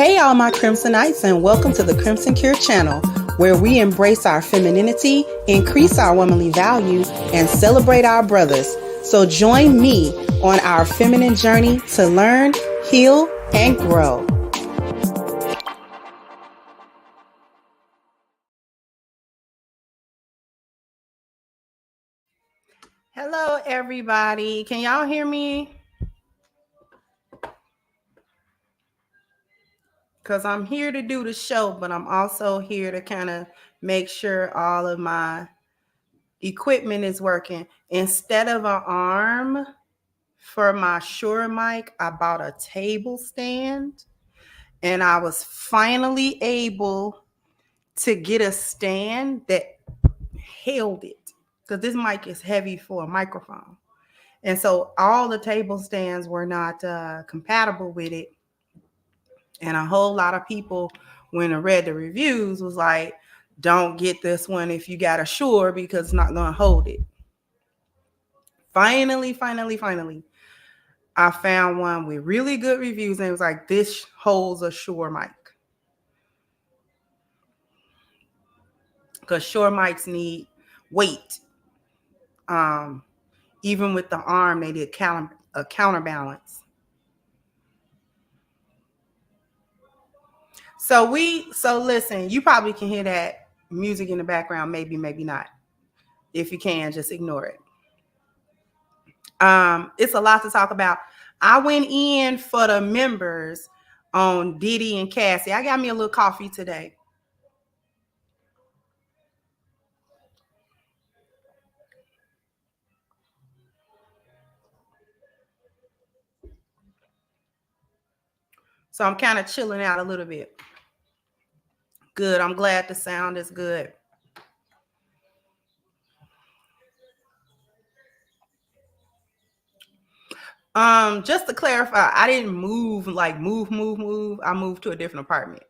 Hey, all my Crimsonites, and welcome to the Crimson Cure channel, where we embrace our femininity, increase our womanly values, and celebrate our brothers. So join me on our feminine journey to learn, heal, and grow. Hello, everybody. Can y'all hear me? Because I'm here to do the show, but I'm also here to kind of make sure all of my equipment is working. Instead of an arm for my Shure mic, I bought a table stand, and I was finally able to get a stand that held it, because this mic is heavy for a microphone. And so all the table stands were not compatible with it. And a whole lot of people, when I read the reviews, was like, don't get this one if you got a Shure, because it's not going to hold it. Finally, I found one with really good reviews, and it was like, this holds a Shure mic. Because Shure mics need weight. Even with the arm, they did a counterbalance. So listen, you probably can hear that music in the background, maybe not. If you can, just ignore it. It's a lot to talk about. I went in for the members on Diddy and Cassie. I got me a little coffee today. So I'm kind of chilling out a little bit. Good. I'm glad the sound is good. Just to clarify, I didn't move. I moved to a different apartment.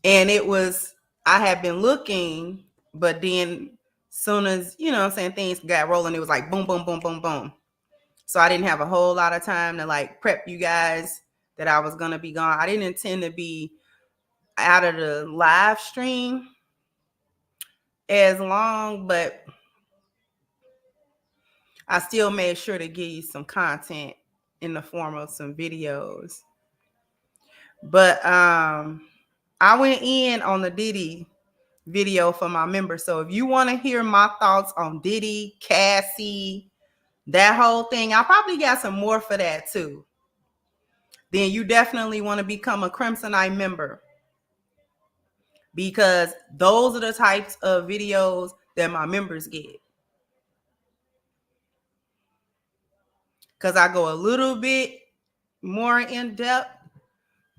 And I had been looking, but then soon as, things got rolling, it was like boom, boom, boom, boom, boom. So I didn't have a whole lot of time to prep you guys that I was going to be gone. I didn't intend to be out of the live stream as long, but I still made sure to give you some content in the form of some videos. But I went in on the Diddy video for my members. So if you want to hear my thoughts on Diddy, Cassie, that whole thing, I probably got some more for that too. Then you definitely want to become a Crimsonite member, because those are the types of videos that my members get. Because I go a little bit more in depth,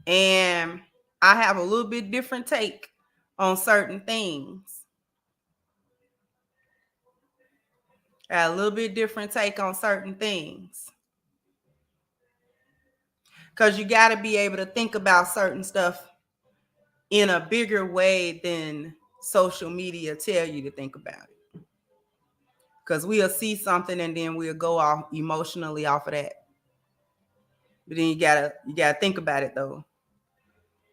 and I have a little bit different take on certain things. A little bit different take on certain things. Because you got to be able to think about certain stuff in a bigger way than social media tell you to think about it. Because we'll see something and then we'll go off emotionally off of that. But then you gotta think about it though.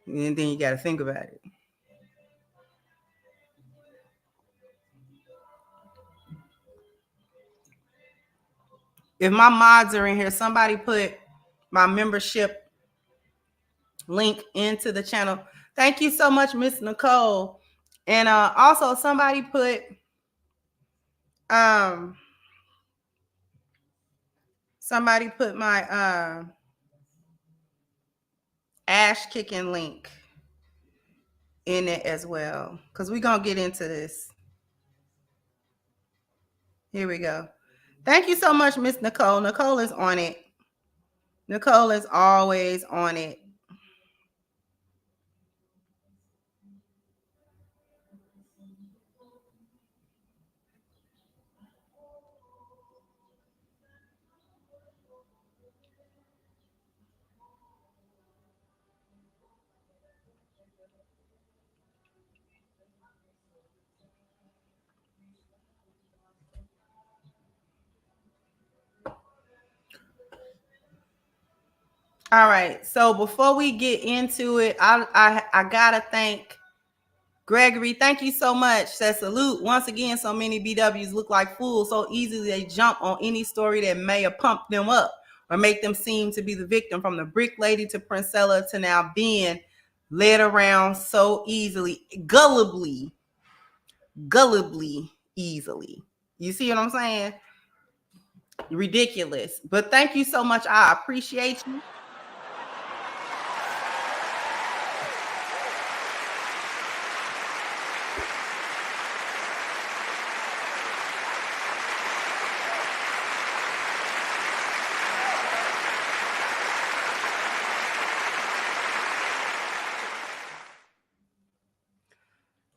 And then you gotta think about it. If my mods are in here, somebody put my membership link into the channel. Thank you so much, Miss Nicole. And also somebody put my ash kicking link in it as well, because we're gonna get into this. Here we go. Thank you so much, Miss Nicole. Nicole is on it. Nicole is always on it. All right. So before we get into it, I gotta thank Gregory. Thank you so much. Says salute. Once again, so many BWs look like fools. So easily they jump on any story that may have pumped them up or make them seem to be the victim, from the brick lady to Princella to now being led around so easily, gullibly easily. You see what I'm saying? Ridiculous. But thank you so much. I appreciate you.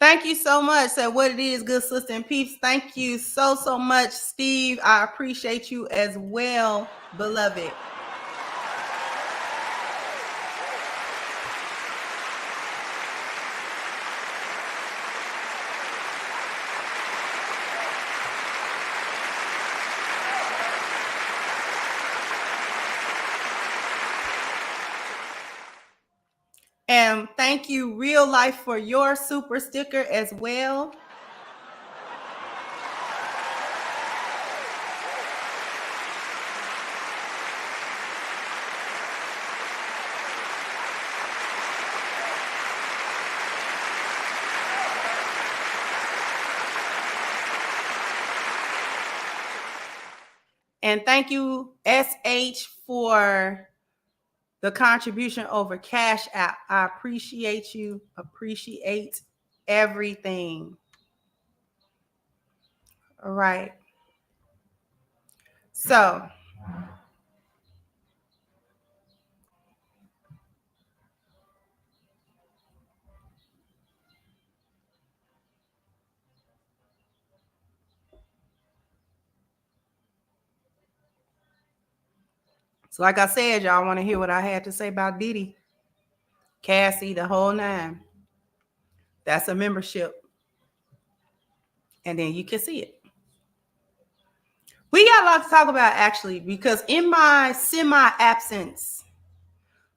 Thank you so much. So what it is, good sister and peeps. Thank you so much, Steve. I appreciate you as well, beloved. And thank you, Real Life, for your super sticker as well. And thank you, SH, for the contribution over Cash App. I appreciate you. Appreciate everything. All right. So like I said, y'all want to hear what I had to say about Diddy, Cassie, the whole nine. That's a membership. And then you can see it. We got a lot to talk about, actually, because in my semi-absence,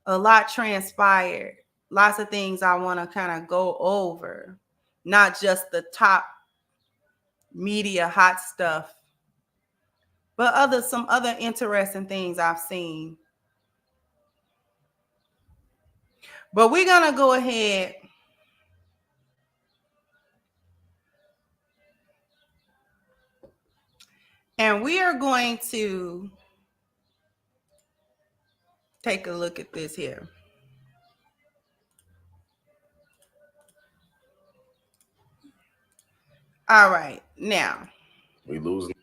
a lot transpired. Lots of things I want to kind of go over. Not just the top media hot stuff, but some other interesting things I've seen. But we're going to go ahead and we are going to take a look at this here. All right, now we losing.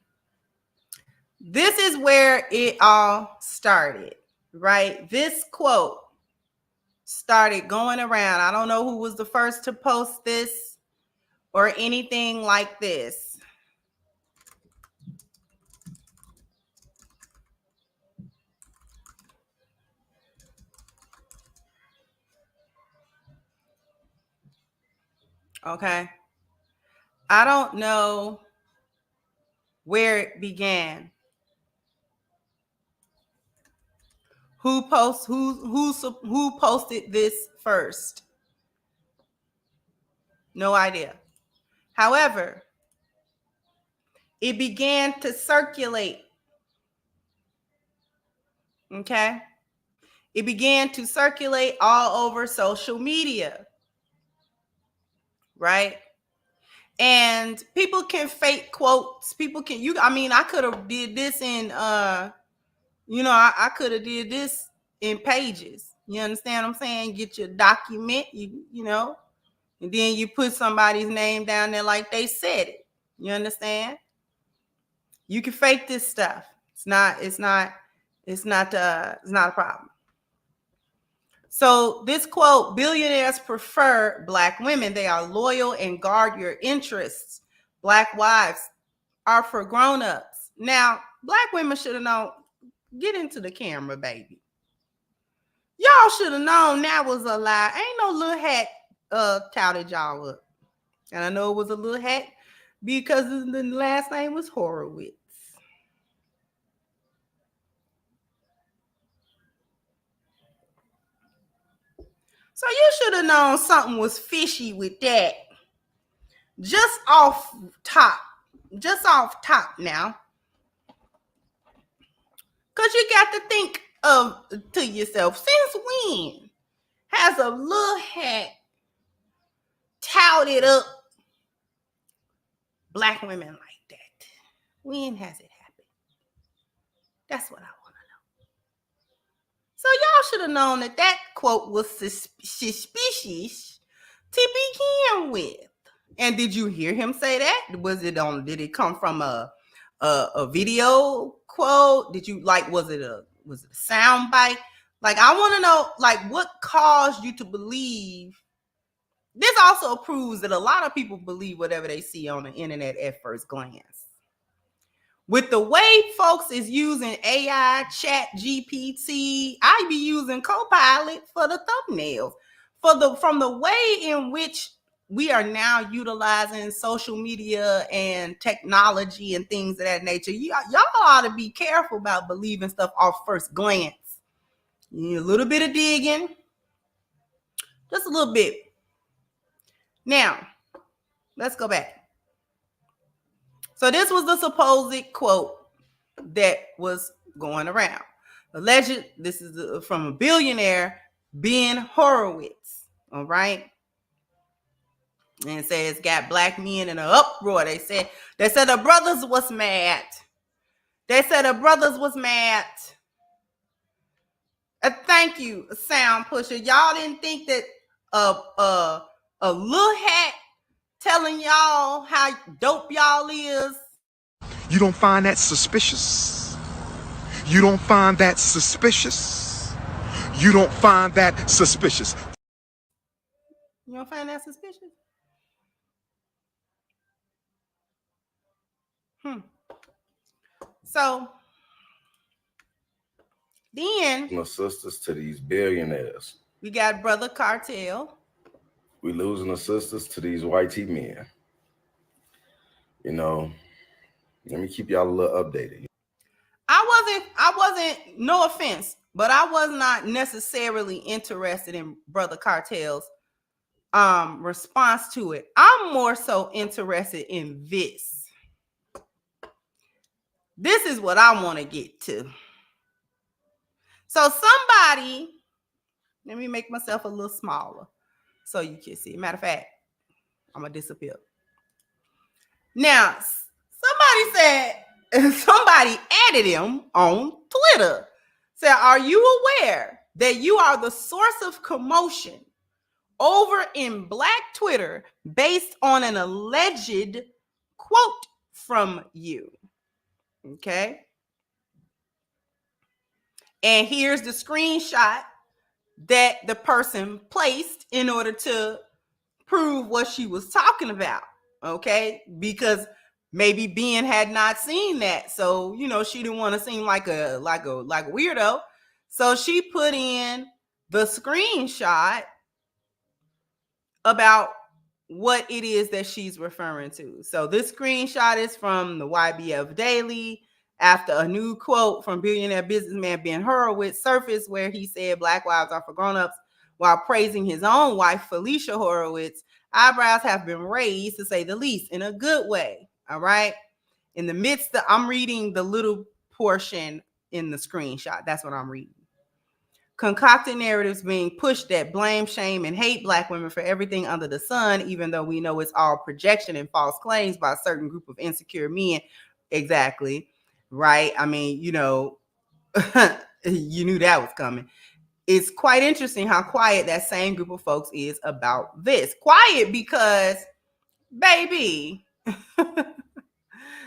This is where it all started, right? This quote started going around. I don't know who was the first to post this or anything like this. Okay. I don't know where it began. Who posted this first? No idea. However, it began to circulate. Okay? It began to circulate all over social media. Right? And people can fake quotes. People can I could have did this in I could have did this in pages. You understand what I'm saying? Get your document, and then you put somebody's name down there like they said it. You understand? You can fake this stuff. It's not a problem. So this quote, billionaires prefer Black women. They are loyal and guard your interests. Black wives are for grown-ups. Now, Black women should have known. Get into the camera, baby. Y'all should have known that was a lie. Ain't no little hat touted y'all up. And I know it was a little hat because the last name was Horowitz. So you should have known something was fishy with that. Just off top now. Because you got to think to yourself, since when has a little hat touted up black women like that? When has it happened? That's what I want to know. So y'all should have known that quote was suspicious to begin with. And did you hear him say that? Did it come from a video quote? Did you was it a sound bite? Like, I want to know, like, what caused you to believe? This also proves that a lot of people believe whatever they see on the internet at first glance. With the way folks is using AI, chat GPT, I be using Copilot for the thumbnails. From the way in which we are now utilizing social media and technology and things of that nature, y'all ought to be careful about believing stuff off first glance. You need a little bit of digging, just a little bit. Now, let's go back. So this was the supposed quote that was going around. Alleged, this is from a billionaire, Ben Horowitz, all right? And it says, got black men in an uproar. They said the brothers was mad. Thank you, sound pusher. Y'all didn't think that a little hat telling y'all how dope y'all is? You don't find that suspicious? You don't find that suspicious? You don't find that suspicious? You don't find that suspicious? So then, my sisters to these billionaires. We got Brother Cartel. We losing the sisters to these YT men. You know, let me keep y'all a little updated. I wasn't, no offense, but I was not necessarily interested in Brother Cartel's response to it. I'm more so interested in this. This is what I want to get to. So somebody, let me make myself a little smaller so you can see. Matter of fact, I'm going to disappear. Now, somebody added him on Twitter. Said, are you aware that you are the source of commotion over in Black Twitter based on an alleged quote from you? Okay. And here's the screenshot that the person placed in order to prove what she was talking about. Okay. Because maybe Ben had not seen that. So, you know, she didn't want to seem like a weirdo. So she put in the screenshot about what it is that she's referring to. So this screenshot is from the YBF Daily after a new quote from billionaire businessman Ben Horowitz surfaced where he said Black wives are for grown-ups while praising his own wife, Felicia Horowitz. Eyebrows have been raised, to say the least, in a good way. All right. In the midst of, I'm reading the little portion in the screenshot. That's what I'm reading. Concocted narratives being pushed that blame, shame, and hate Black women for everything under the sun, even though we know it's all projection and false claims by a certain group of insecure men. Exactly. Right. I mean, you know, you knew that was coming. It's quite interesting how quiet that same group of folks is about this. Quiet because, baby.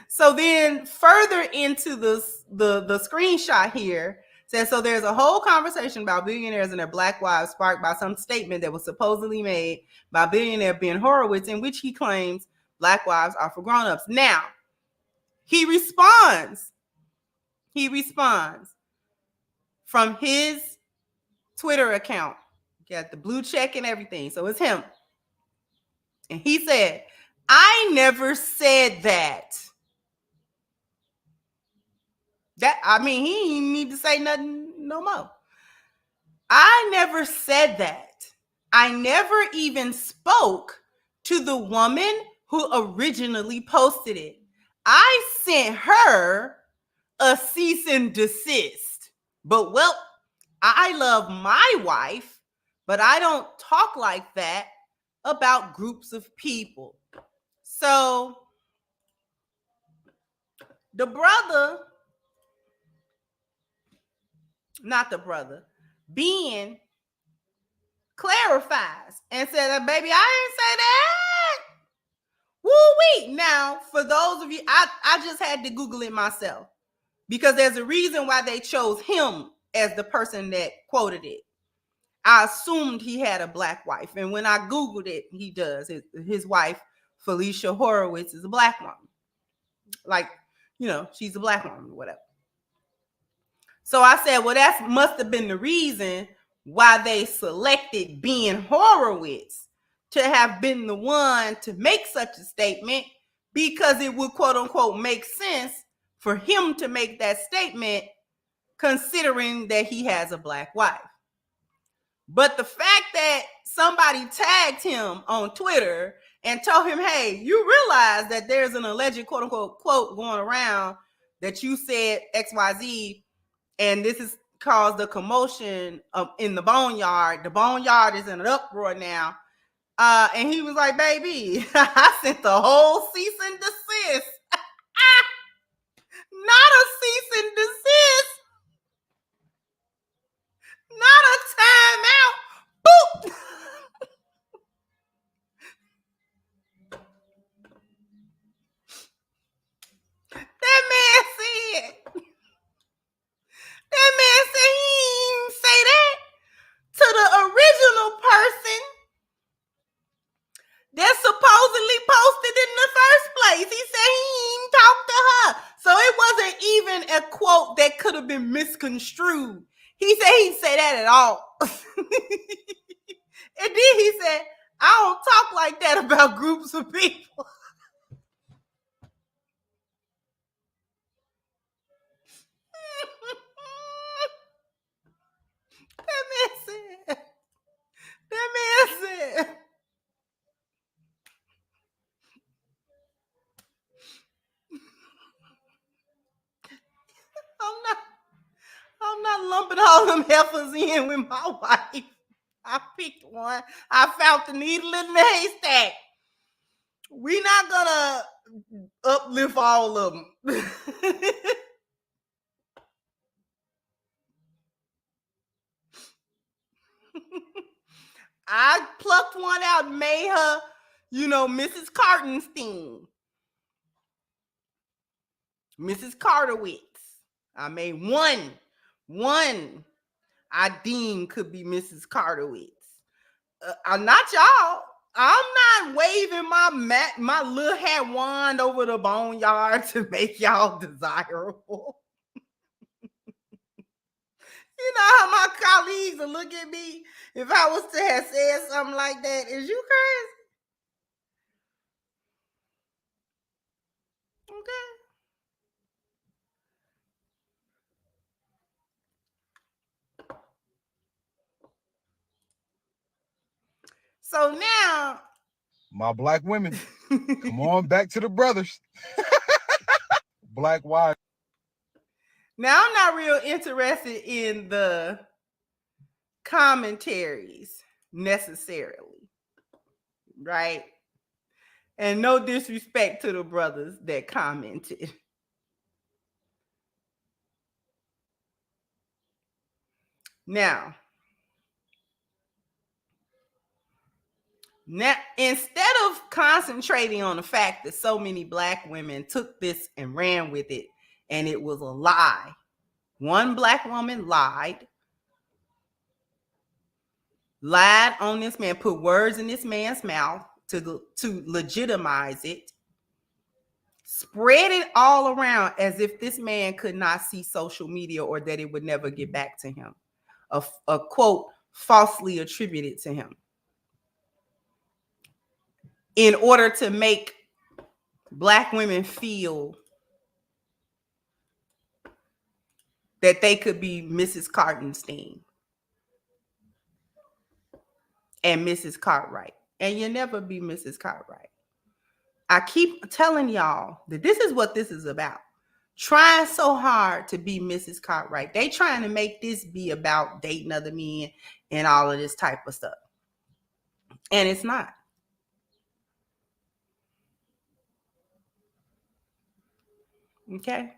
So then further into the screenshot here says, so there's a whole conversation about billionaires and their Black wives sparked by some statement that was supposedly made by billionaire Ben Horowitz in which he claims Black wives are for grown-ups. Now, he responds from his Twitter account. Got the blue check and everything. So it's him. And he said, I never said that. I mean, he didn't need to say nothing no more. I never said that. I never even spoke to the woman who originally posted it. I sent her a cease and desist. But well, I love my wife, but I don't talk like that about groups of people. So the brother, not the brother, Ben clarifies and said, baby, I didn't say that. Woo-wee. Now, for those of you, I just had to Google it myself because there's a reason why they chose him as the person that quoted it. I assumed he had a black wife. And when I Googled it, he does. His wife, Felicia Horowitz, is a black woman. Like, she's a black woman, whatever. So I said, well, that must have been the reason why they selected Ben Horowitz to have been the one to make such a statement, because it would, quote unquote, make sense for him to make that statement considering that he has a black wife. But the fact that somebody tagged him on Twitter and told him, hey, you realize that there's an alleged, quote unquote, quote going around that you said XYZ, and this has caused a commotion in the boneyard. The boneyard is in an uproar now. And he was like, baby, I sent the whole cease and desist. Not a cease and desist. Not a timeout. Boop. That man said he didn't say that to the original person that supposedly posted in the first place. He said he didn't talk to her. So it wasn't even a quote that could have been misconstrued. He said he didn't say that at all. And then he said, I don't talk like that about groups of people. That man said, I'm not lumping all them heifers in with my wife. I picked one. I found the needle in the haystack. We're not gonna uplift all of them. I plucked one out and made her, Mrs. Cartenstein. Mrs. Carterwitz. I made one I deemed could be Mrs. Carterwitz. I'm not y'all. I'm not waving my little hat wand over the boneyard to make y'all desirable. You know how my colleagues will look at me if I was to have said something like that. Is you crazy? Okay. So now, my black women, come on back to the brothers. Black wives. Now I'm not real interested in the commentaries necessarily, right? And no disrespect to the brothers that commented. Now, instead of concentrating on the fact that so many black women took this and ran with it, and it was a lie, one black woman lied on this man, put words in this man's mouth to legitimize it, spread it all around as if this man could not see social media or that it would never get back to him. A quote falsely attributed to him, in order to make black women feel that they could be Mrs. Cartenstein. and Mrs. Cartwright. And you'll never be Mrs. Cartwright. I keep telling y'all that this is what this is about. Trying so hard to be Mrs. Cartwright. They trying to make this be about dating other men and all of this type of stuff. And it's not. Okay?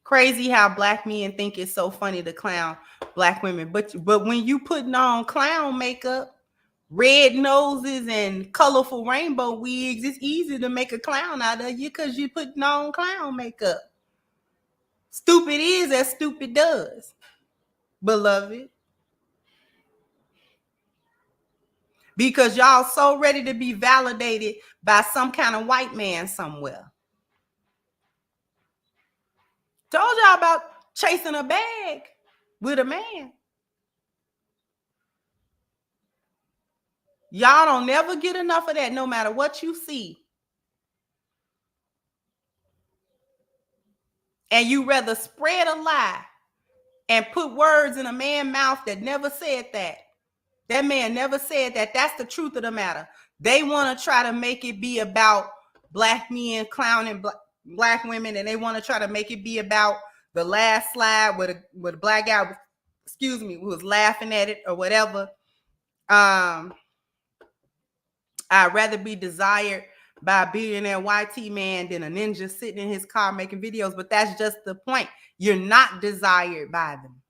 Crazy how black men think it's so funny to clown black women. But when you putting on clown makeup, red noses, and colorful rainbow wigs, it's easy to make a clown out of you because you're putting on clown makeup. Stupid is as stupid does, beloved. Because y'all so ready to be validated by some kind of white man somewhere. Told y'all about chasing a bag with a man. Y'all don't never get enough of that no matter what you see. And you rather spread a lie and put words in a man's mouth that never said that. That man never said that. That's the truth of the matter. They want to try to make it be about black men clowning black women, and they want to try to make it be about the last slide with a black guy, excuse me, who was laughing at it or whatever. I'd rather be desired by a billionaire YT man than a ninja sitting in his car making videos. But that's just the point. You're not desired by them.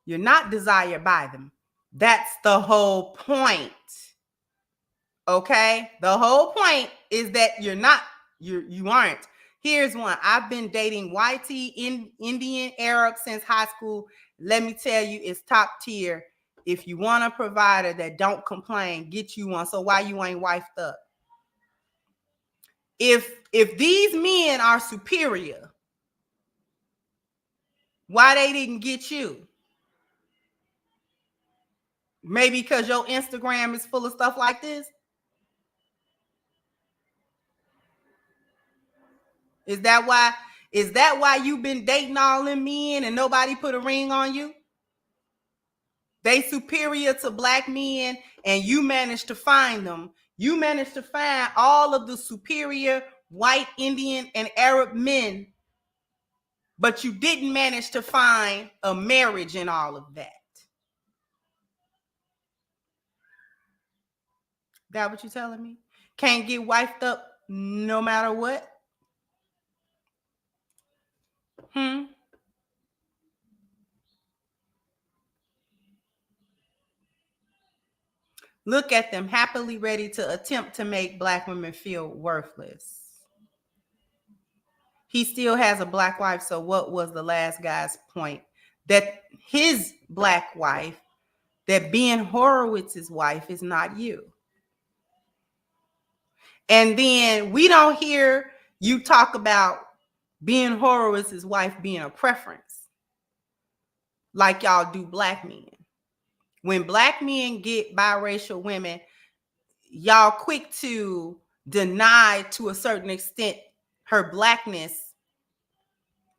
You're not desired by them. That's the whole point. Okay? The whole point is that you aren't. Here's one. I've been dating YT Indian Arab since high school. Let me tell you, it's top tier. If you want a provider that don't complain, get you one. So why you ain't wifed up? If these men are superior, why they didn't get you? Maybe because your Instagram is full of stuff like this? Is that why you've been dating all them men and nobody put a ring on you? They superior to black men and you managed to find them. You managed to find all of the superior white, Indian, and Arab men, but you didn't manage to find a marriage in all of that. That what you telling me? Can't get wifed up no matter what? Look at them, happily ready to attempt to make black women feel worthless. He still has a black wife, so what was the last guy's point? That his black wife, that Ben Horowitz's wife is not you. And then we don't hear you talk about Ben Horowitz's wife being a preference like y'all do black men. When black men get biracial women, y'all quick to deny to a certain extent her blackness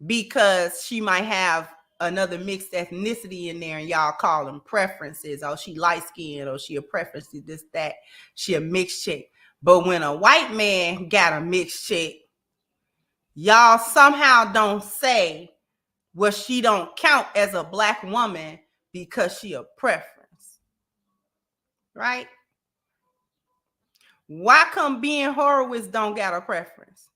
because she might have another mixed ethnicity in there, and y'all call them preferences. Oh, she light skinned, or she a preference to this, that, she a mixed chick. But when a white man got a mixed chick, y'all somehow don't say, well, she don't count as a black woman because she a preference. Right? Why come Ben Horowitz don't got a preference?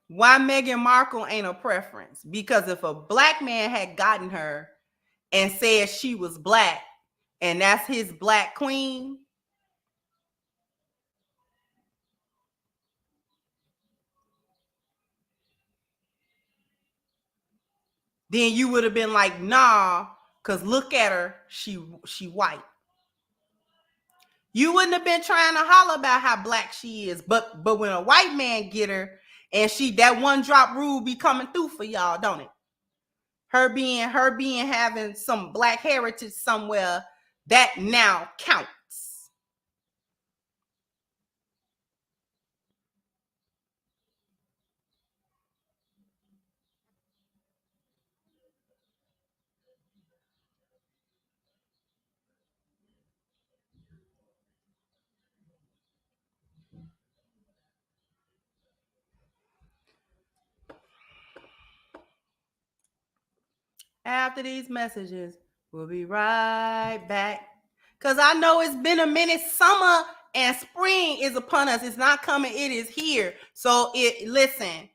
Why Meghan Markle ain't a preference? Because if a black man had gotten her and said she was black and that's his black queen, then you would have been like, nah, because look at her, she white. You wouldn't have been trying to holler about how black she is. But when a white man get her and that one drop rule be coming through for y'all, don't it? Her being having some black heritage somewhere, that now counts. After these messages, we'll be right back. Because I know it's been a minute. Summer and spring is upon us. It's not coming. It is here. So listen,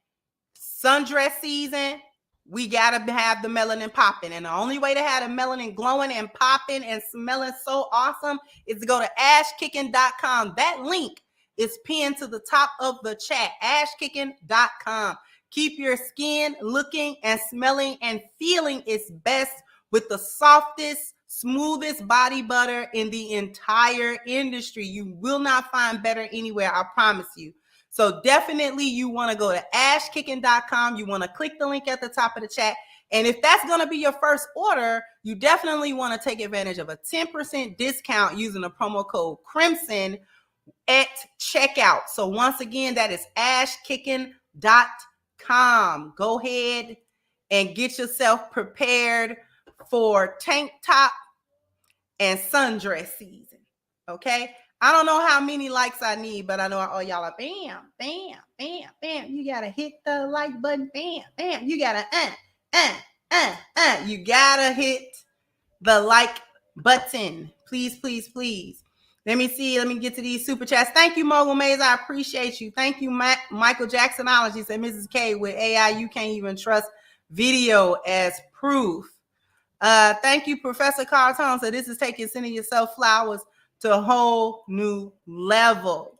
sundress season, we got to have the melanin popping. And the only way to have the melanin glowing and popping and smelling so awesome is to go to ashkicking.com. That link is pinned to the top of the chat, ashkicking.com. Keep your skin looking and smelling and feeling its best with the softest, smoothest body butter in the entire industry. You will not find better anywhere, I promise you. So definitely you want to go to ashkicking.com. You want to click the link at the top of the chat. And if that's going to be your first order, you definitely want to take advantage of a 10% discount using the promo code Crimson at checkout. So once again, that is ashkicking.com. Go ahead and get yourself prepared for tank top and sundress season. Okay? I don't know how many likes I need, but I know all y'all are bam, bam, bam, bam. You gotta hit the like button, bam, bam. You gotta You gotta hit the like button. Please, please, please. Let me see. Let me get to these super chats. Thank you, Mogul Maze. I appreciate you. Thank you, Michael Jacksonology said, Mrs. K, with AI, you can't even trust video as proof. Thank you, Professor Carlton. So this is taking sending yourself flowers to a whole new level.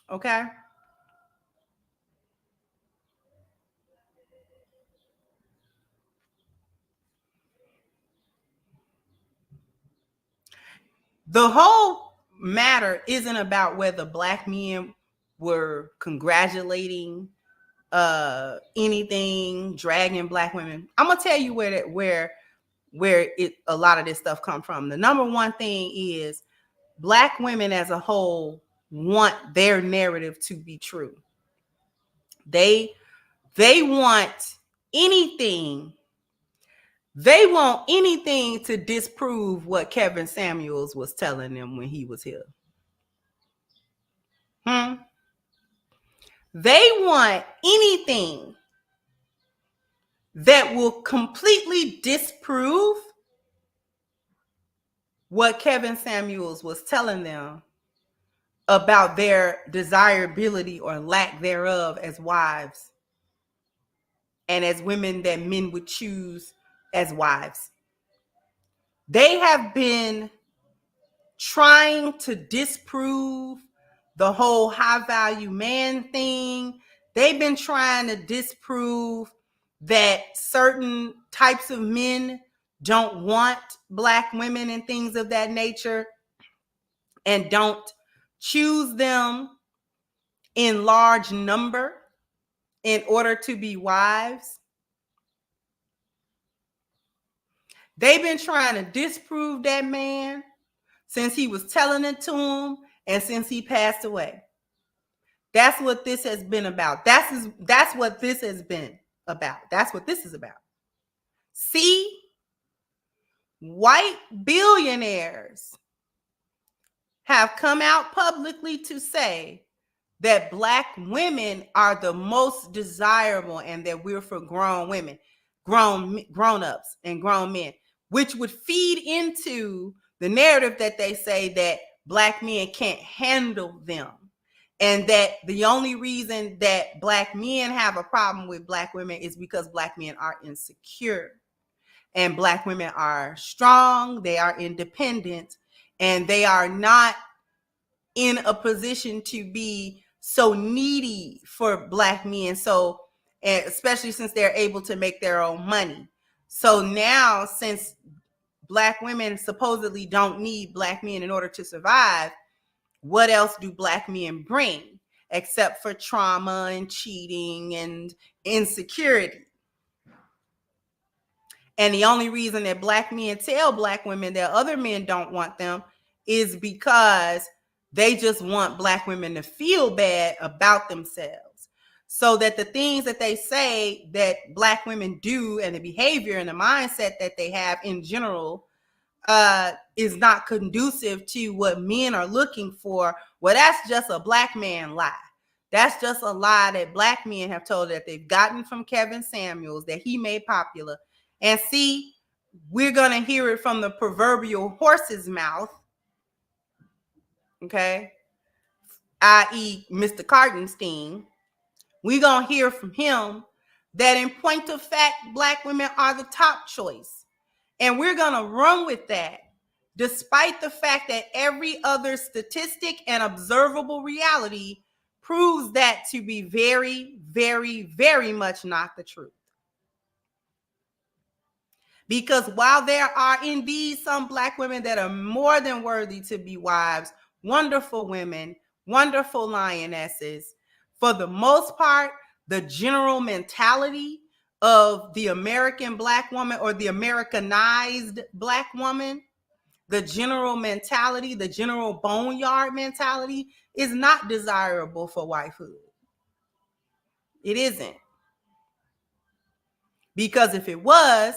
Okay. The whole matter isn't about whether black men were congratulating anything, dragging black women. I'm gonna tell you where a lot of this stuff come from. The number one thing is black women as a whole want their narrative to be true. They want anything. They want anything to disprove what Kevin Samuels was telling them when he was here. They want anything that will completely disprove what Kevin Samuels was telling them about their desirability or lack thereof as wives and as women that men would choose as wives. They have been trying to disprove the whole high value man thing. They've been trying to disprove that certain types of men don't want black women and things of that nature and don't choose them in large number in order to be wives. They've been trying to disprove that man since he was telling it to them and since he passed away. That's what this has been about. That's what this has been about. That's what this is about. See, white billionaires have come out publicly to say that black women are the most desirable and that we're for grown women, grown-ups and grown men, which would feed into the narrative that they say that black men can't handle them. And that the only reason that black men have a problem with black women is because black men are insecure. And black women are strong, they are independent, and they are not in a position to be so needy for black men. So, and especially since they're able to make their own money. So now, since black women supposedly don't need black men in order to survive, what else do black men bring except for trauma and cheating and insecurity? And the only reason that black men tell black women that other men don't want them is because they just want black women to feel bad about themselves. So that the things that they say that black women do and the behavior and the mindset that they have in general is not conducive to what men are looking for. Well, that's just a black man lie. That's just a lie that black men have told that they've gotten from Kevin Samuels that he made popular. And see, we're going to hear it from the proverbial horse's mouth, okay, i.e. Mr. Kartenstein. We're going to hear from him that in point of fact, black women are the top choice. And we're going to run with that, despite the fact that every other statistic and observable reality proves that to be very, very, very much not the truth. Because while there are indeed some black women that are more than worthy to be wives, wonderful women, wonderful lionesses, for the most part, the general mentality of the American black woman or the Americanized black woman, the general mentality, the general boneyard mentality is not desirable for wifehood. It isn't. Because if it was,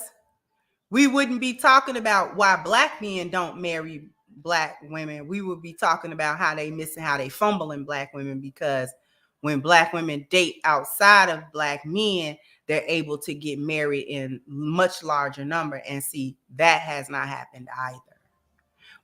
we wouldn't be talking about why black men don't marry black women. We would be talking about how they missing, how they fumbling black women, because when black women date outside of black men, they're able to get married in much larger number. And see, that has not happened either.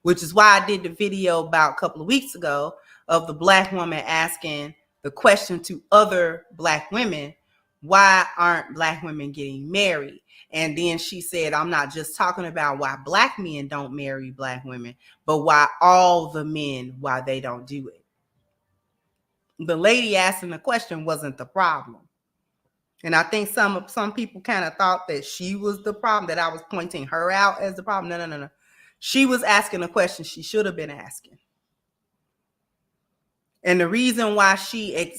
Which is why I did the video about a couple of weeks ago of the black woman asking the question to other black women, why aren't black women getting married? And then she said, I'm not just talking about why black men don't marry black women, but why all the men, why they don't do it. The lady asking the question wasn't the problem. And I think some people kind of thought that she was the problem, that I was pointing her out as the problem. No. She was asking a question she should have been asking. And the reason why she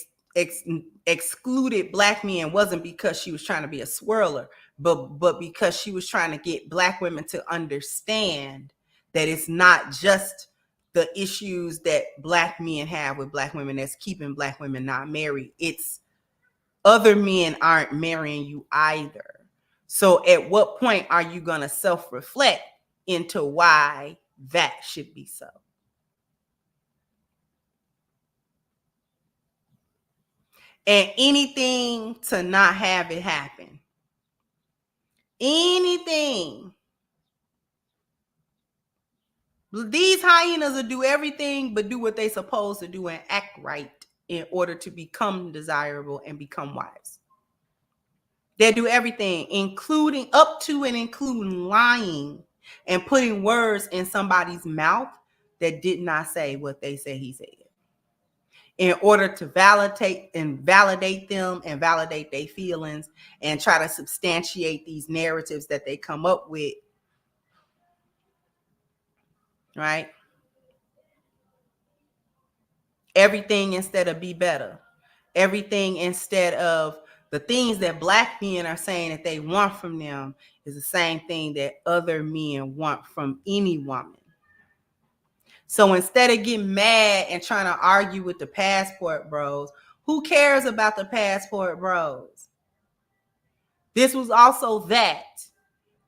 excluded black men wasn't because she was trying to be a swirler, but because she was trying to get black women to understand that it's not just the issues that black men have with black women that's keeping black women not married. It's other men aren't marrying you either. So at what point are you going to self-reflect into why that should be so? And anything to not have it happen. Anything. These hyenas will do everything but do what they're supposed to do and act right in order to become desirable and become wives. They do everything, including up to and including lying and putting words in somebody's mouth that did not say what they said he said, in order to validate them and validate their feelings and try to substantiate these narratives that they come up with. Right? Everything instead of be better. Everything instead of the things that black men are saying that they want from them is the same thing that other men want from any woman. So instead of getting mad and trying to argue with the passport bros, who cares about the passport bros? This was also that.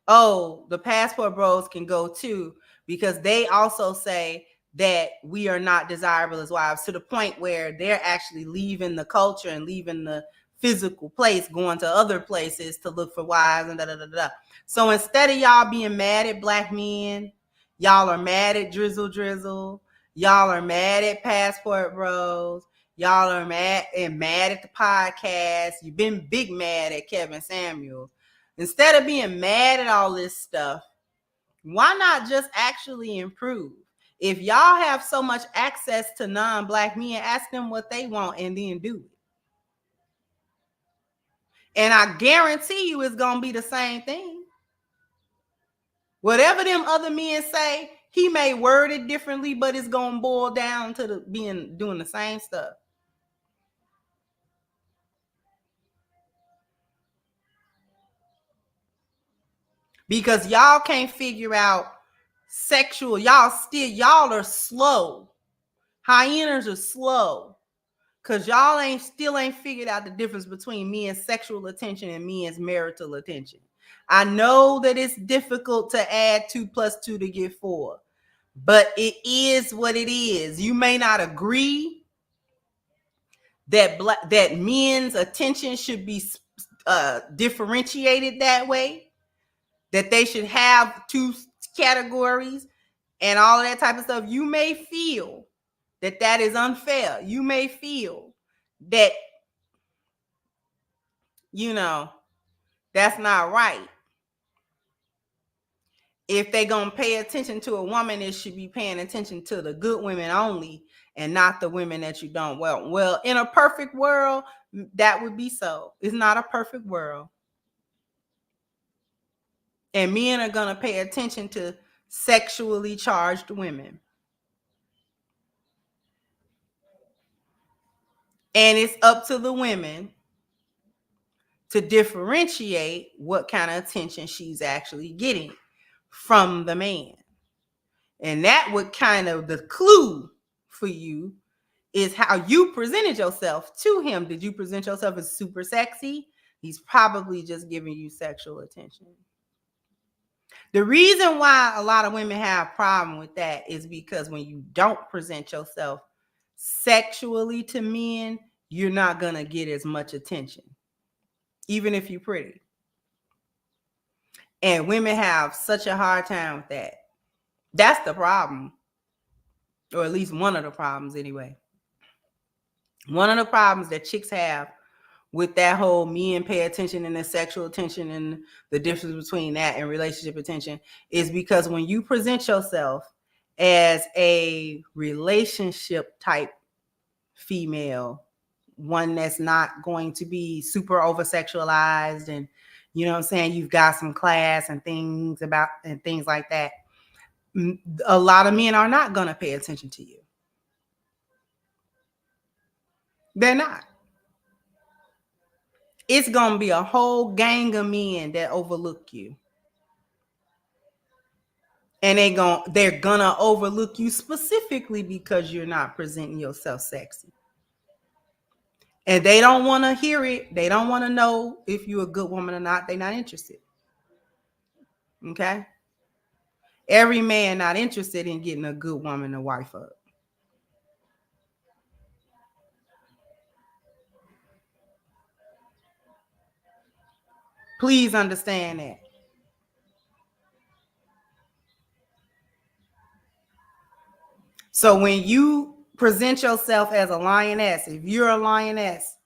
Oh, the passport bros can go too, because they also say that we are not desirable as wives, to the point where they're actually leaving the culture and leaving the physical place, going to other places to look for wives and da-da-da-da. So instead of y'all being mad at black men, y'all are mad at Drizzle. Y'all are mad at passport bros. Y'all are mad at the podcast. You've been big mad at Kevin Samuels. Instead of being mad at all this stuff, why not just actually improve? If y'all have so much access to non-black men, ask them what they want and then do it. And I guarantee you it's going to be the same thing. Whatever them other men say, he may word it differently, but it's going to boil down to doing the same stuff. Because y'all can't figure out sexual. Y'all are slow. Hyenas are slow. Because y'all still ain't figured out the difference between men's sexual attention and men's marital attention. I know that it's difficult to add 2 + 2 to get 4. But it is what it is. You may not agree that men's attention should be differentiated that way, that they should have two categories and all of that type of stuff, you may feel that is unfair. You may feel that, that's not right. If they're going to pay attention to a woman, it should be paying attention to the good women only and not the women that you don't want. Well, in a perfect world, that would be so. It's not a perfect world. And men are going to pay attention to sexually charged women. And it's up to the women to differentiate what kind of attention she's actually getting from the man. And that would kind of, the clue for you is how you presented yourself to him. Did you present yourself as super sexy? He's probably just giving you sexual attention. The reason why a lot of women have a problem with that is because when you don't present yourself sexually to men, you're not going to get as much attention, even if you're pretty. And women have such a hard time with that. That's the problem. Or at least one of the problems anyway. One of the problems that chicks have with that whole men pay attention and the sexual attention and the difference between that and relationship attention is because when you present yourself as a relationship type female, one that's not going to be super over sexualized and, you know what I'm saying, you've got some class and things like that, a lot of men are not going to pay attention to you. They're not. It's going to be a whole gang of men that overlook you. And they're going to overlook you specifically because you're not presenting yourself sexy. And they don't want to hear it. They don't want to know if you're a good woman or not. They're not interested. Okay? Every man not interested in getting a good woman to wife up. Please understand that. So when you present yourself as a lioness, if you're a lioness,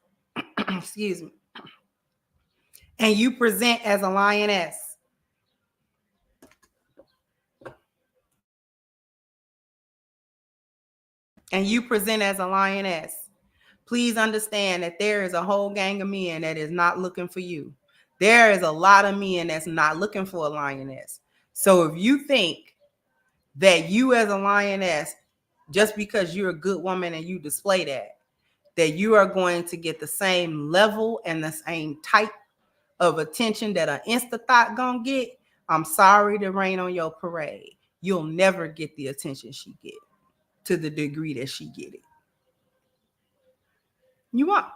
excuse me, and you present as a lioness, please understand that there is a whole gang of men that is not looking for you. There is a lot of men that's not looking for a lioness. So if you think that you as a lioness, just because you're a good woman and you display that you are going to get the same level and the same type of attention that an Insta thought gonna get, I'm sorry to rain on your parade. You'll never get the attention she get to the degree that she get it. You won't.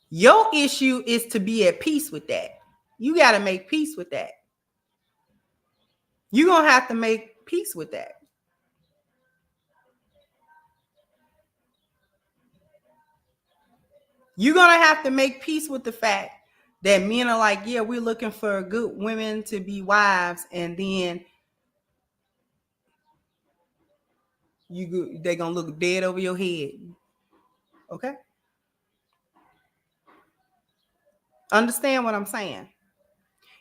Your issue is to be at peace with that. You got to make peace with that. You're going to have to make peace with that. You're going to have to make peace with the fact that men are like, yeah, we're looking for good women to be wives, and then they're going to look dead over your head. Okay? Understand what I'm saying?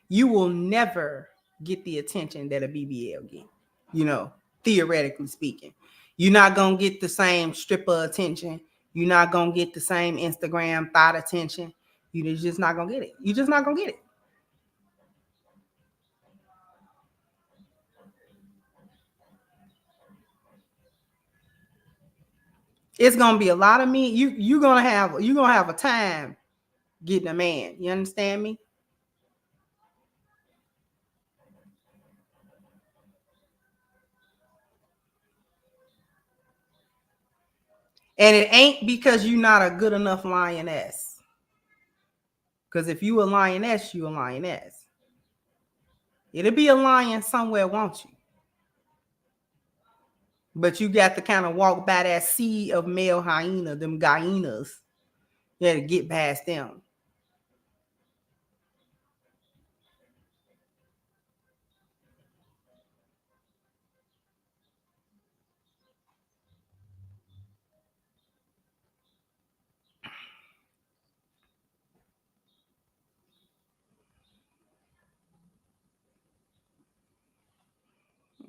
You will never get the attention that a BBL get, theoretically speaking. You're not going to get the same stripper attention. You're not going to get the same Instagram thought attention. You're just not going to get it. You're just not going to get it. It's going to be a lot of men. You're going to have a time getting a man. You understand me? And it ain't because you're not a good enough lioness. Because if you a lioness, you a lioness. It'll be a lion somewhere, won't you? But you got to kind of walk by that sea of male hyena, them hyenas. You got to get past them.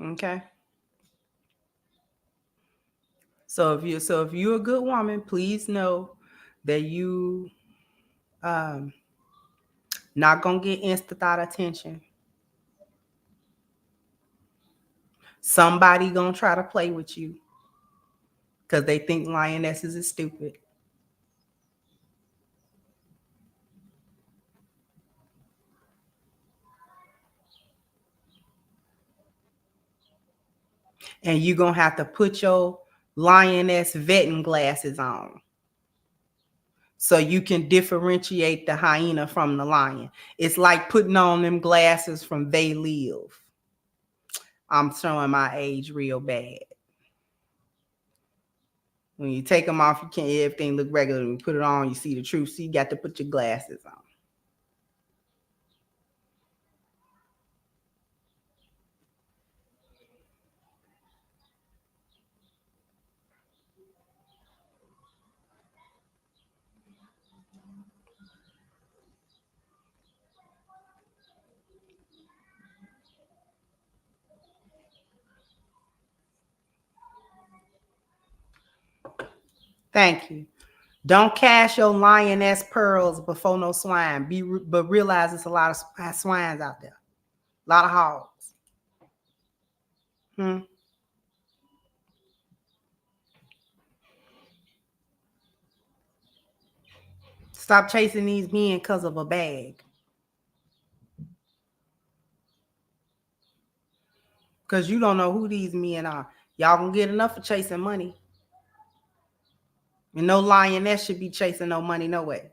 Okay. So if you're a good woman, please know that you not gonna get instant thought attention. Somebody gonna try to play with you because they think lionesses is stupid. And you're gonna have to put your lioness vetting glasses on so you can differentiate the hyena from the lion. It's like putting on them glasses from They Live. I'm showing my age real bad. When you take them off, you can't, everything look regular. When you put it on, you see the truth. So you got to put your glasses on. Thank you. Don't cast your lioness pearls before no swine. But realize there's a lot of swines out there. A lot of hogs. Stop chasing these men because of a bag. Because you don't know who these men are. Y'all gonna get enough for chasing money. And no lioness should be chasing no money, no way.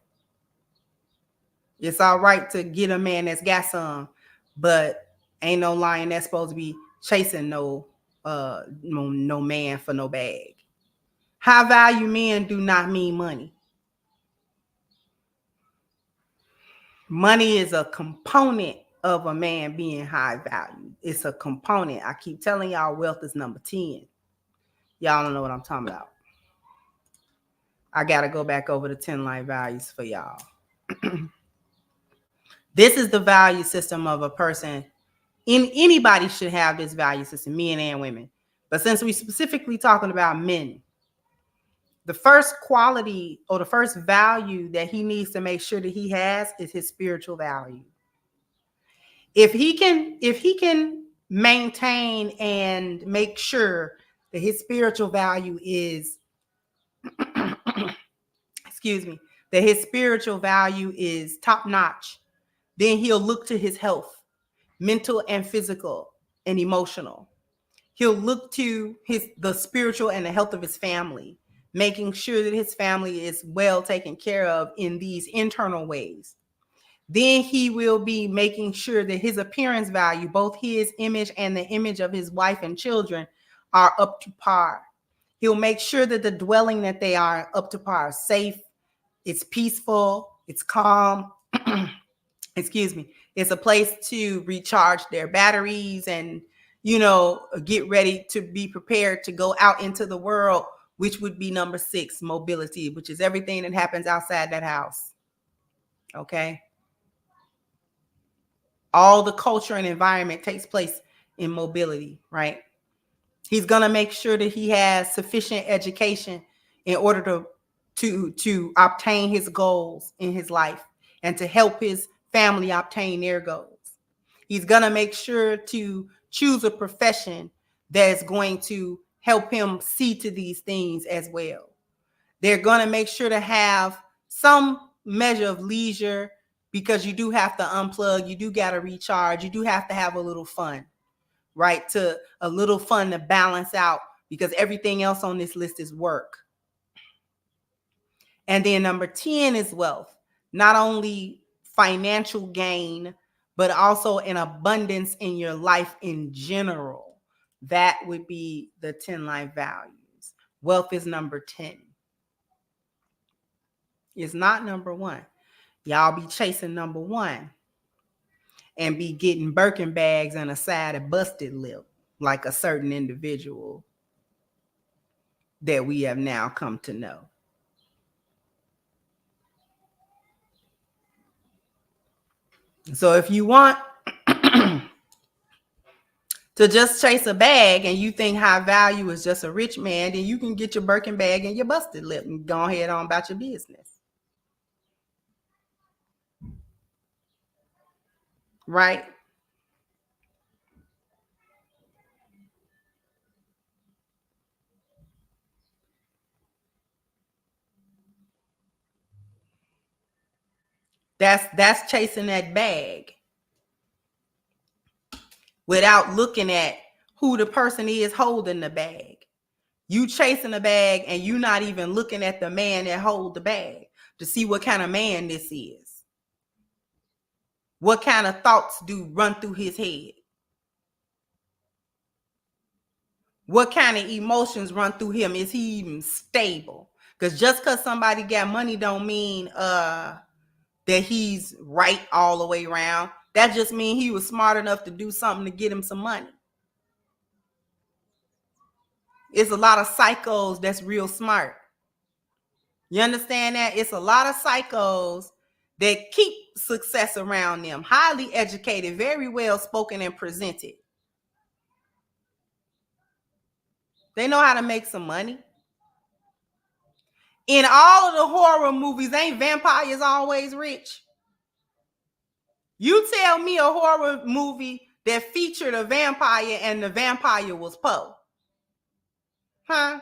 It's all right to get a man that's got some, but ain't no lioness supposed to be chasing no man for no bag. High value men do not mean money. Money is a component of a man being high value. It's a component. I keep telling y'all wealth is number 10. Y'all don't know what I'm talking about. I got to go back over the 10 life values for y'all. This is the value system of a person. Anybody should have this value system, men and women. But since we specifically talking about men, the first quality or the first value that he needs to make sure that he has is his spiritual value. If he can maintain and make sure that his spiritual value is excuse me, that his spiritual value is top notch, then he'll look to his health, mental and physical and emotional. He'll look to the spiritual and the health of his family, making sure that his family is well taken care of in these internal ways. Then he will be making sure that his appearance value, both his image and the image of his wife and children, are up to par. He'll make sure that the dwelling that they are up to par, safe, it's peaceful, it's calm. Excuse me. It's a place to recharge their batteries and, get ready to be prepared to go out into the world, which would be number 6, mobility, which is everything that happens outside that house. Okay. All the culture and environment takes place in mobility, right? He's going to make sure that he has sufficient education in order to obtain his goals in his life and to help his family obtain their goals. He's going to make sure to choose a profession that is going to help him see to these things as well. They're going to make sure to have some measure of leisure, because you do have to unplug, you do got to recharge, you do have to have a little fun, right? A little fun to balance out, because everything else on this list is work. And then number 10 is wealth. Not only financial gain, but also an abundance in your life in general. That would be the 10 life values. Wealth is number 10. It's not number 1. Y'all be chasing number 1 and be getting Birkin bags and a side of busted lip like a certain individual that we have now come to know. So if you want to just chase a bag and you think high value is just a rich man, then you can get your Birkin bag and your busted lip and go ahead on about your business. Right? That's chasing that bag without looking at who the person is holding the bag. You chasing the bag and you not even looking at the man that hold the bag to see what kind of man this is. What kind of thoughts do run through his head? What kind of emotions run through him? Is he even stable? Because just because somebody got money don't mean that he's right all the way around. That just means he was smart enough to do something to get him some money. It's a lot of psychos that's real smart. You understand that? It's a lot of psychos that keep success around them. Highly educated, very well spoken and presented. They know how to make some money. In all of the horror movies, ain't vampires always rich? You tell me a horror movie that featured a vampire and the vampire was poor. Huh?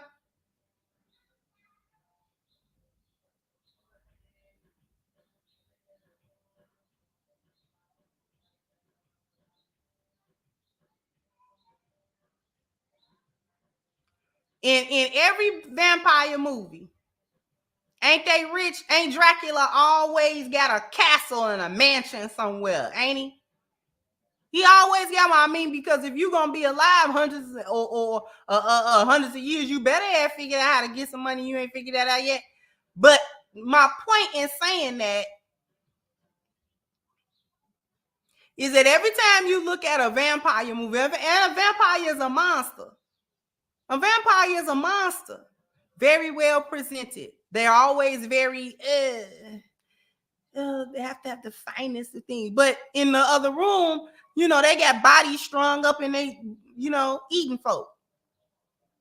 In every vampire movie, ain't they rich? Ain't Dracula always got a castle and a mansion somewhere, ain't he? He always got one. I mean, because if you're gonna be alive hundreds or hundreds of years, you better have figured out how to get some money. You ain't figured that out yet. But my point in saying that is that every time you look at a vampire movie, and a vampire is a monster. A vampire is a monster. Very well presented. They're always very, they have to have the finest of things. But in the other room, they got bodies strung up and they, eating folk.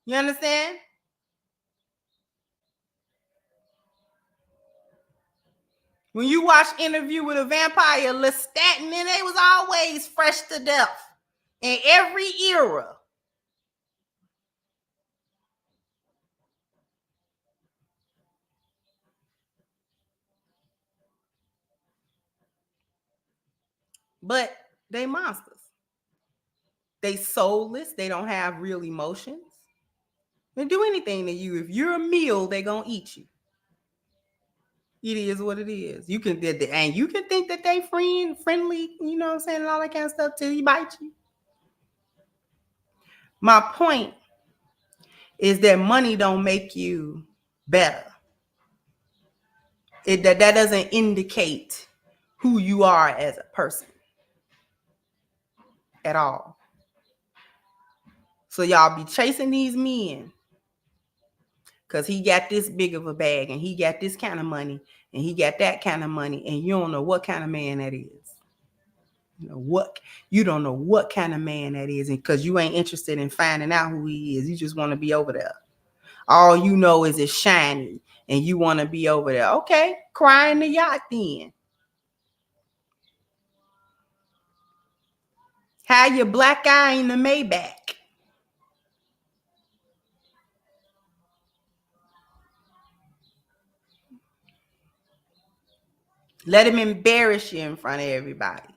You understand? When you watch Interview with a Vampire, Lestat and they was always fresh to death in every era. But they monsters. They soulless. They don't have real emotions. They do anything to you. If you're a meal, they're gonna eat you. It is what it is. You can think that they friendly, you know what I'm saying, and all that kind of stuff till he bites you. My point is that money don't make you better. That doesn't indicate who you are as a person at all. So y'all be chasing these men because he got this big of a bag and he got this kind of money and he got that kind of money, and you don't know what kind of man that is. You don't know what kind of man that is, and because you ain't interested in finding out who he is. You just want to be over there. All you know is it's shiny and you want to be over there. Okay, cry in the yacht then. Have your black eye in the Maybach. Let him embarrass you in front of everybody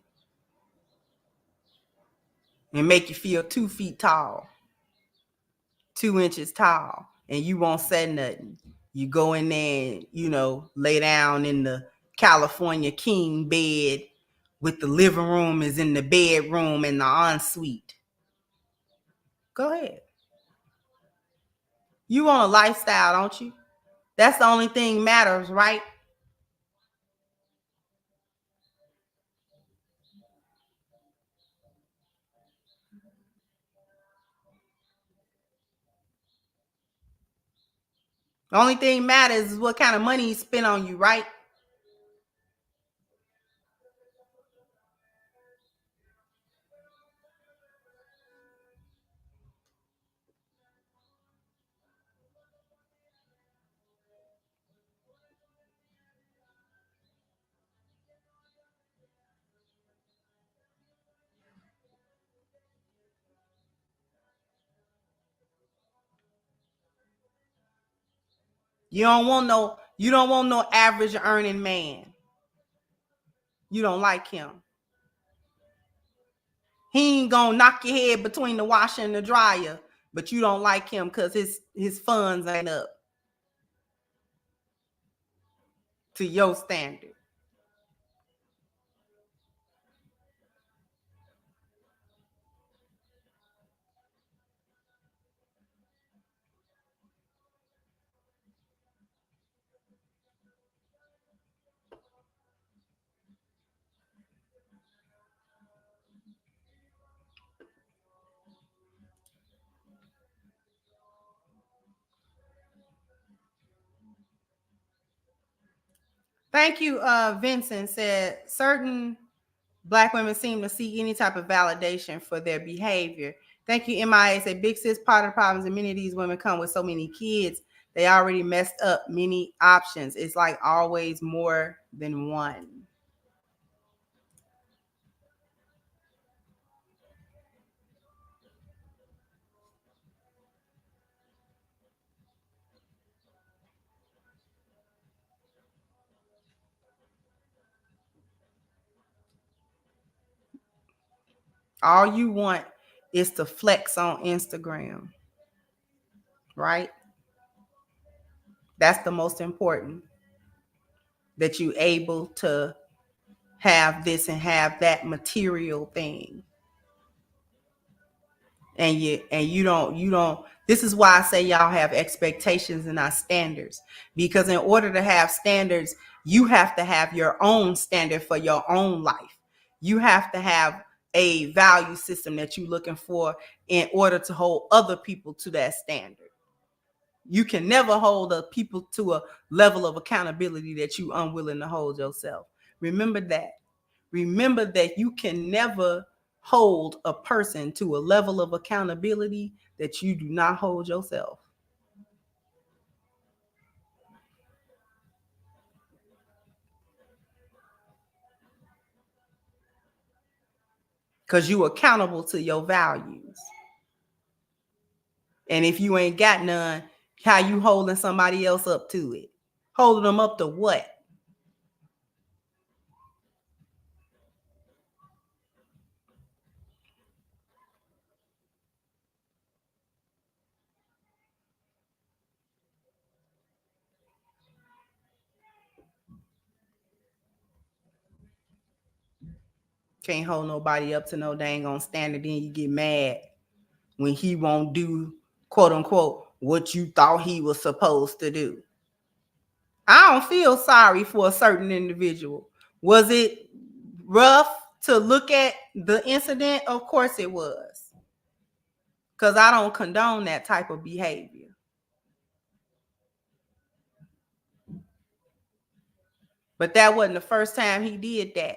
and make you feel 2 feet tall, 2 inches tall, and you won't say nothing. You go in there and, lay down in the California king bed with the living room is in the bedroom and the ensuite. Go ahead. You want a lifestyle, don't you? That's the only thing matters, right? The only thing matters is what kind of money you spend on you, right? You don't want no average earning man. You don't like him. He ain't gonna knock your head between the washer and the dryer, but you don't like him because his funds ain't up to your standard. Thank you. Vincent said certain Black women seem to seek any type of validation for their behavior. Thank you, MIA. Said big sis, part of the problems, and many of these women come with so many kids, they already messed up many options. It's like always more than one. All you want is to flex on Instagram, right? That's the most important, that you able to have this and have that material thing. And you don't this is why I say y'all have expectations and not standards, because in order to have standards, you have to have your own standard for your own life. You have to have a value system that you're looking for in order to hold other people to that standard. You can never hold the people to a level of accountability that you unwilling to hold yourself. Remember that. Remember that you can never hold a person to a level of accountability that you do not hold yourself. Because you accountable to your values. And if you ain't got none, how you holding somebody else up to it? Holding them up to what? Can't hold nobody up to no dang on standard. Then you get mad when he won't do, quote unquote, what you thought he was supposed to do. I don't feel sorry for a certain individual. Was it rough to look at the incident? Of course it was. Because I don't condone that type of behavior. But that wasn't the first time he did that.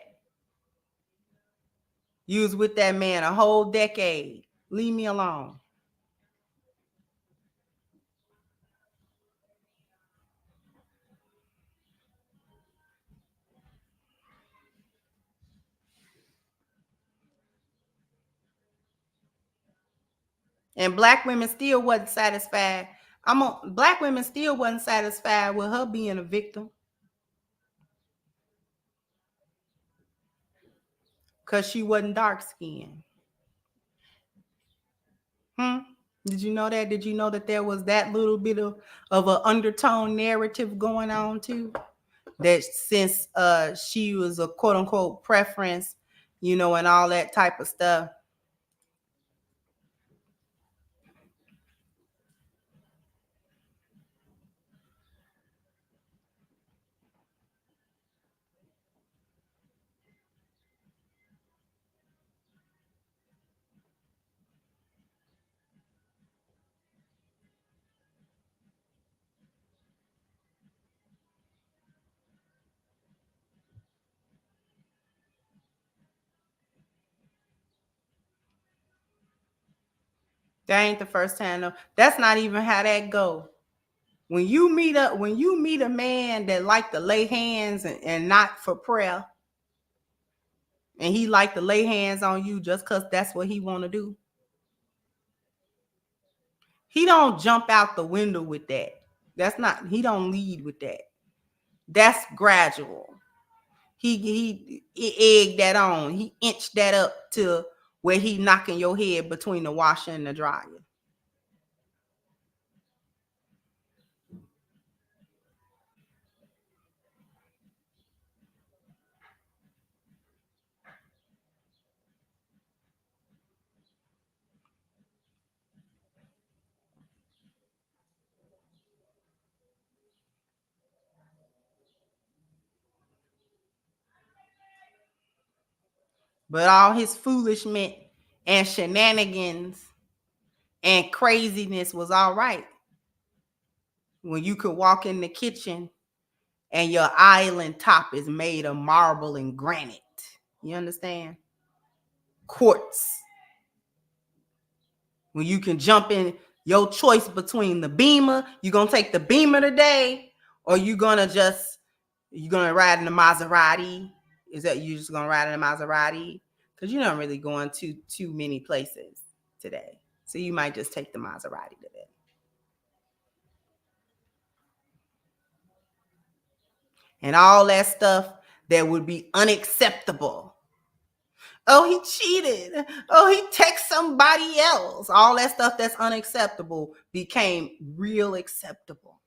You was with that man a whole decade. Leave me alone. And black women still wasn't satisfied. Black women still wasn't satisfied with her being a victim. Because she wasn't dark skinned. Did you know that? Did you know that there was that little bit of an undertone narrative going on too? That since she was a quote unquote preference, and all that type of stuff. That ain't the first time. No, that's not even how that go. When you meet a man that like to lay hands and not for prayer, and he like to lay hands on you just because that's what he want to do, he don't jump out the window with that. He don't lead with that. That's gradual. He egged that on. He inched that up to where he knocking your head between the washer and the dryer. But all his foolishness and shenanigans and craziness was all right when you could walk in the kitchen and your island top is made of marble and granite. You understand? Quartz. When you can jump in your choice between the Beamer, you gonna take the Beamer today, or you gonna ride in the Maserati? Is that you just gonna ride in the Maserati? Because you're not really going to too many places today. So you might just take the Maserati today. And all that stuff that would be unacceptable. Oh, he cheated. Oh, he texted somebody else. All that stuff that's unacceptable became real acceptable.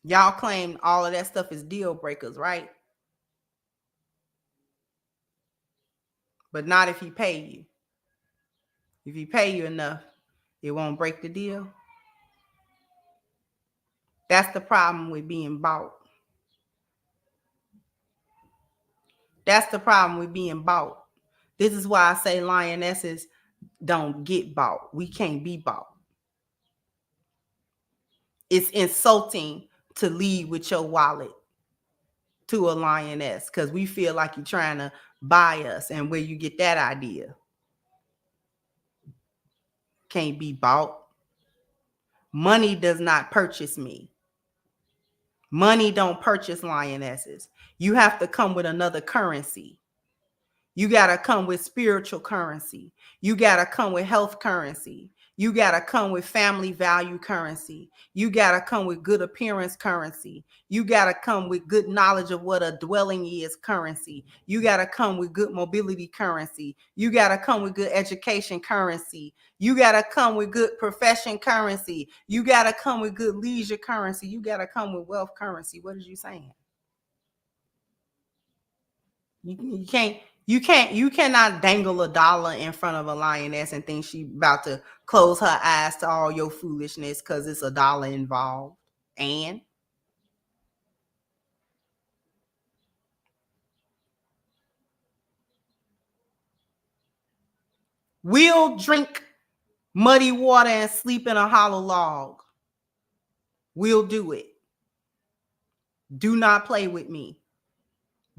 Y'all claim all of that stuff is deal breakers, right? But not if he pay you. If he pay you enough, it won't break the deal. That's the problem with being bought. That's the problem with being bought. This is why I say lionesses don't get bought. We can't be bought. It's insulting to lead with your wallet to a lioness because we feel like you're trying to buy us. And where you get that idea? Can't be bought. Money does not purchase me. Money don't purchase lionesses. You have to come with another currency. You got to come with spiritual currency. You got to come with health currency. You got to come with family value currency. You got to come with good appearance currency. You got to come with good knowledge of what a dwelling is currency. You got to come with good mobility currency. You got to come with good education currency. You got to come with good profession currency. You got to come with good leisure currency. You got to come with wealth currency. What is you saying? You cannot dangle a dollar in front of a lioness and think she about to close her eyes to all your foolishness because it's a dollar involved. And we'll drink muddy water and sleep in a hollow log. We'll do it. Do not play with me.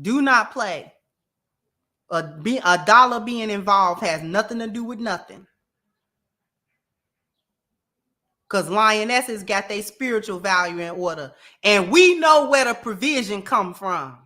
Do not play. A dollar being involved has nothing to do with nothing. Because lionesses got their spiritual value in order. And we know where the provision come from.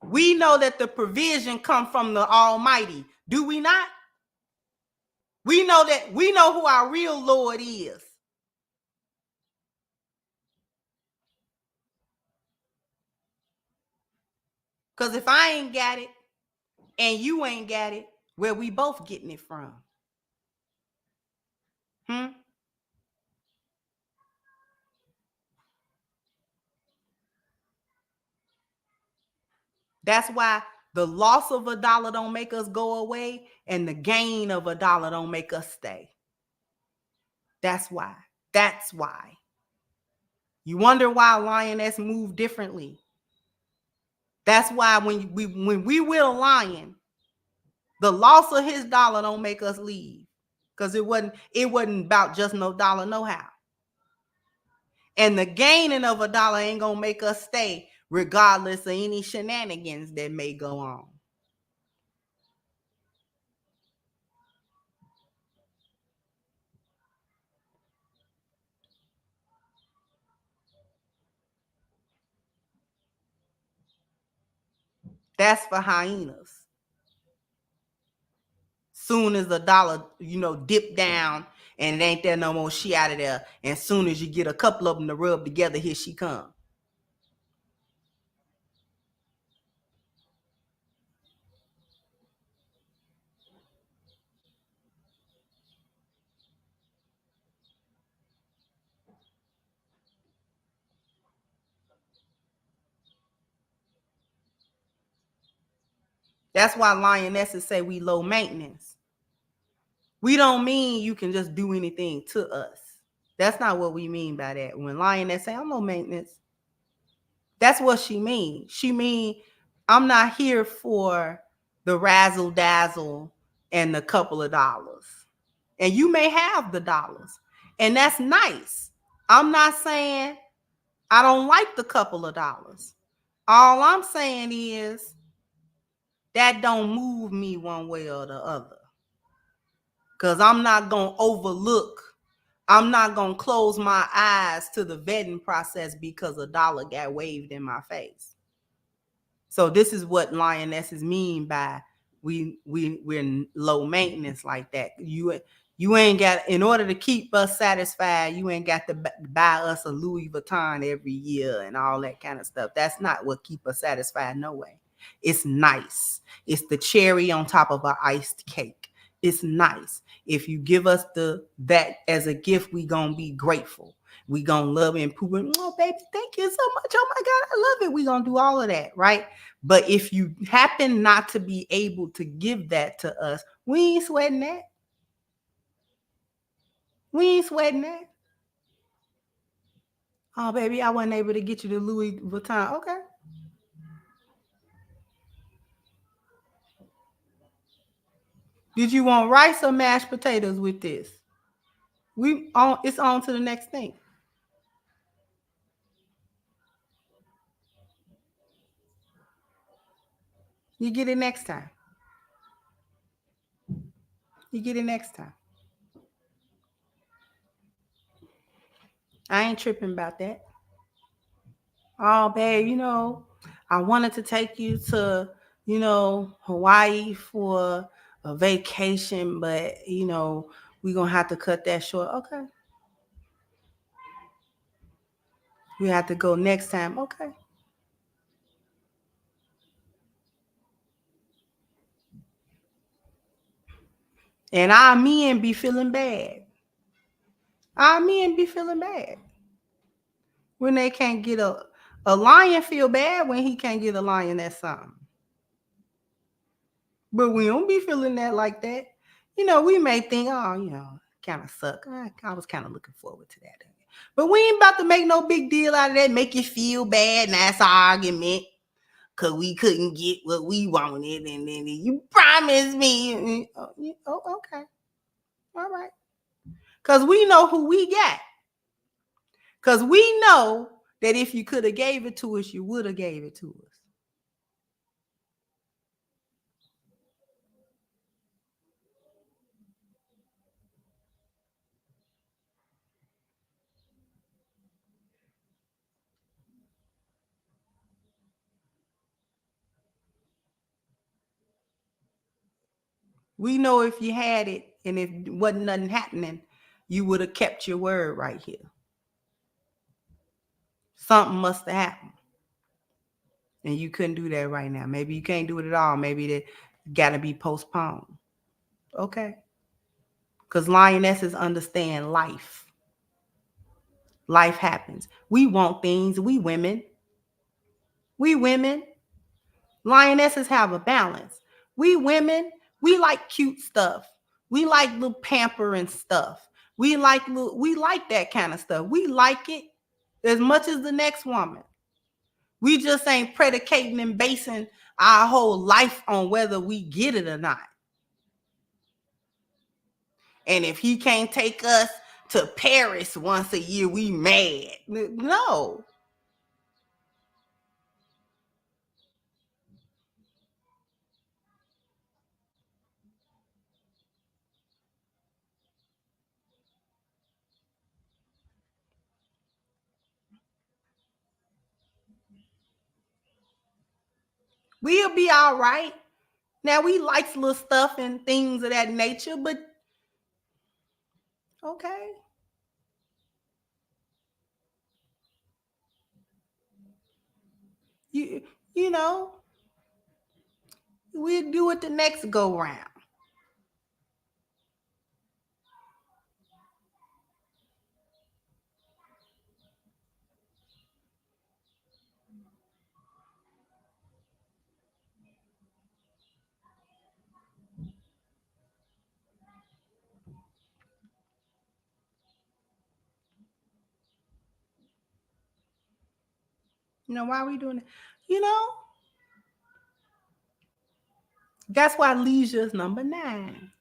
We know that the provision come from the Almighty. Do we not? We know who our real Lord is. Because if I ain't got it and you ain't got it, where we both getting it from? That's why The loss of $1 don't make us go away, and the gain of $1 don't make us stay. That's why. That's why. You wonder why lioness move differently. That's why when we with a lion, the loss of his dollar don't make us leave. Because it wasn't about just no dollar, no how. And the gaining of $1 ain't gonna make us stay, regardless of any shenanigans that may go on. That's for hyenas. Soon as the dollar, dip down and it ain't there no more, she out of there. And soon as you get a couple of them to rub together, here she come. That's why lionesses say we low maintenance. We don't mean you can just do anything to us. That's not what we mean by that. When lioness say I'm low maintenance, that's what she means. She mean I'm not here for the razzle dazzle and the couple of dollars. And you may have the dollars, and that's nice. I'm not saying I don't like the couple of dollars. All I'm saying is that don't move me one way or the other. Because I'm not going to overlook, I'm not going to close my eyes to the vetting process because $1 got waved in my face. So this is what lionesses mean by we're low maintenance like that. You ain't got, in order to keep us satisfied, you ain't got to buy us a Louis Vuitton every year and all that kind of stuff. That's not what keep us satisfied, no way. It's nice. It's the cherry on top of an iced cake. It's nice. If you give us that as a gift, we gonna be grateful. We gonna love and poop and, oh baby, thank you so much. Oh my God, I love it. We gonna do all of that, right? But if you happen not to be able to give that to us, we ain't sweating that. We ain't sweating that. Oh baby, I wasn't able to get you the Louis Vuitton. Okay. Did you want rice or mashed potatoes with this? It's on to the next thing. You get it next time. You get it next time. I ain't tripping about that. Oh, babe, I wanted to take you to, Hawaii for a vacation, but, we're going to have to cut that short. Okay. We have to go next time. Okay. And our men be feeling bad. Our men be feeling bad when they can't get a lion feel bad when he can't get a lion at something. But we don't be feeling that like that. We may think, oh, kind of suck. I was kind of looking forward to that. But we ain't about to make no big deal out of that, make you feel bad, and that's our argument. Because we couldn't get what we wanted, and then you promised me. Oh, okay. All right. Because we know who we got. Because we know that if you could have gave it to us, you would have gave it to us. We know if you had it and if wasn't nothing happening, you would have kept your word right here. Something must have happened. And you couldn't do that right now. Maybe you can't do it at all. Maybe that got to be postponed. Okay. Because lionesses understand life. Life happens. We want things. We women. Lionesses have a balance. We women, we like cute stuff. We like little pampering stuff. We like that kind of stuff. We like it as much as the next woman. We just ain't predicating and basing our whole life on whether we get it or not. And if he can't take us to Paris once a year, we mad. No. We'll be all right. Now, we like little stuff and things of that nature, but okay. You know, we'll do it the next go round. You know, why are we doing it? You know, that's why leisure is number 9.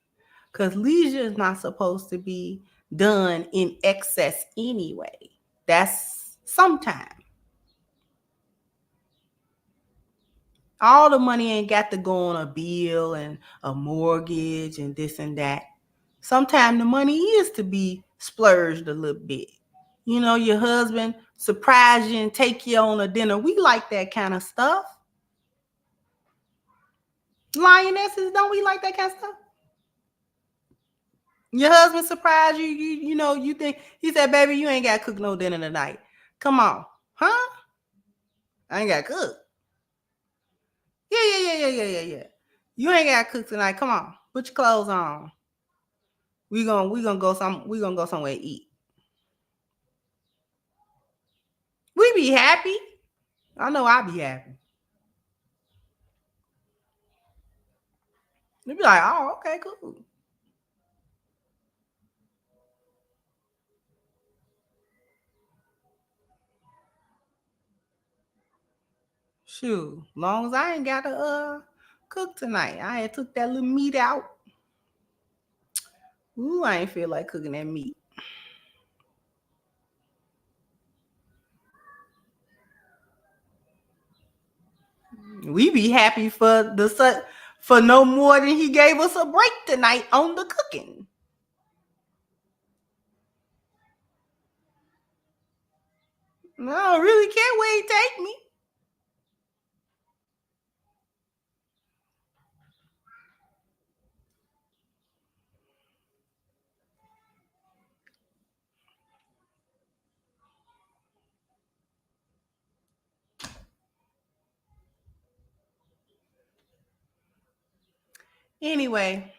Because leisure is not supposed to be done in excess anyway. That's sometime. All the money ain't got to go on a bill and a mortgage and this and that. Sometimes the money is to be splurged a little bit. You know, your husband surprise you and take you on a dinner. We like that kind of stuff. Lionesses, don't we like that kind of stuff? Your husband surprised you, you know, you think, he said, baby, you ain't got to cook no dinner tonight. Come on. Huh? I ain't got to cook. Yeah. You ain't got to cook tonight. Come on. Put your clothes on. We gonna go somewhere to eat. We be happy. I know I be happy. They be like, oh, okay, cool. Shoot, long as I ain't got to cook tonight. I had took that little meat out. Ooh, I ain't feel like cooking that meat. We be happy for no more than he gave us a break tonight on the cooking. No, I really care where he take me. Anyway,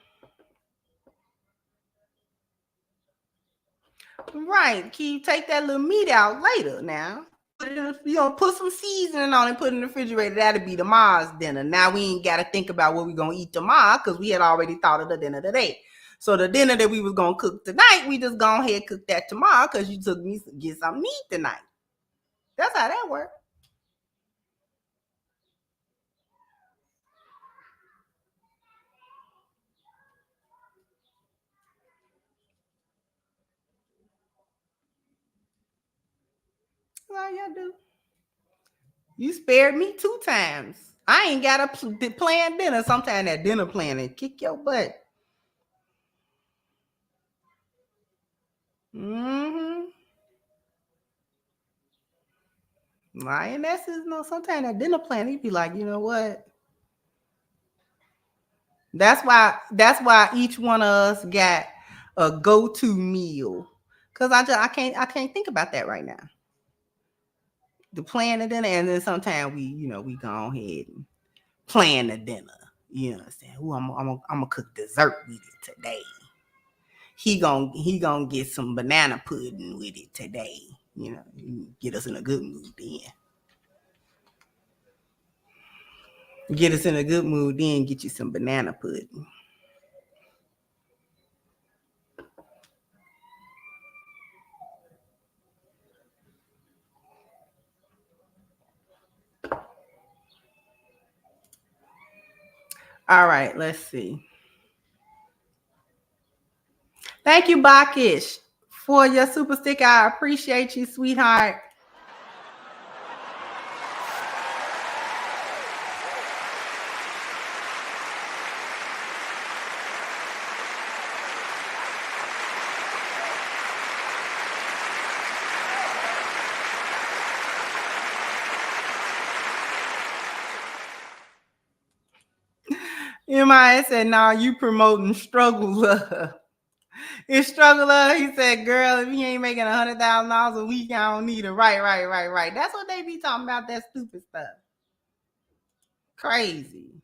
right. Can you take that little meat out later now? You know, put some seasoning on it, put it in the refrigerator. That'll be tomorrow's dinner. Now we ain't got to think about what we're going to eat tomorrow because we had already thought of the dinner today. So the dinner that we was going to cook tonight, we just go ahead and cook that tomorrow because you took me to get something to eat tonight. That's how that works. All y'all do. You spared me 2 times. I ain't got a planned dinner. Sometimes that dinner planning kick your butt. Mm-hmm. Lionesses, no, sometimes that dinner plan, he'd be like, you know what? That's why each one of us got a go-to meal. Cause I can't think about that right now. The plan the dinner, and then sometimes we go ahead and plan the dinner. You know what I'm saying? Ooh, I'm gonna cook dessert with it today. He gonna get some banana pudding with it today. You know, get us in a good mood then. Get us in a good mood, then get you some banana pudding. All right, let's see. Thank you, Bakish, for your super sticker. I appreciate you, sweetheart. MI said, "Nah, you promoting struggle love." It's struggle love. He said, "Girl, if he ain't making $100,000 a week, I don't need it." Right. That's what they be talking about. That stupid stuff. Crazy.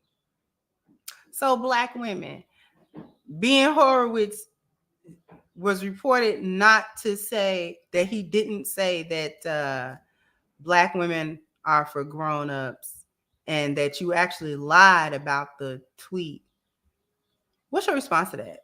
So, Black women, Ben Horowitz was reported not to say that he didn't say that Black women are for grown-ups, and that you actually lied about the tweet. What's your response to that?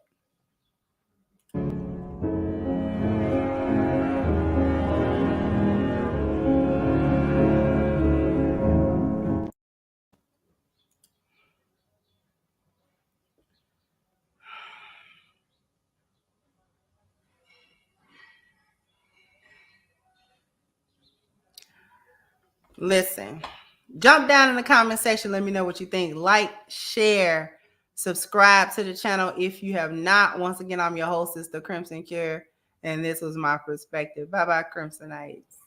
Listen, jump down in the comment section. Let me know what you think. Like, share, subscribe to the channel if you have not. Once again, I'm your host, Sister Crimson Cure, and this was my perspective. Bye-bye, Crimsonites.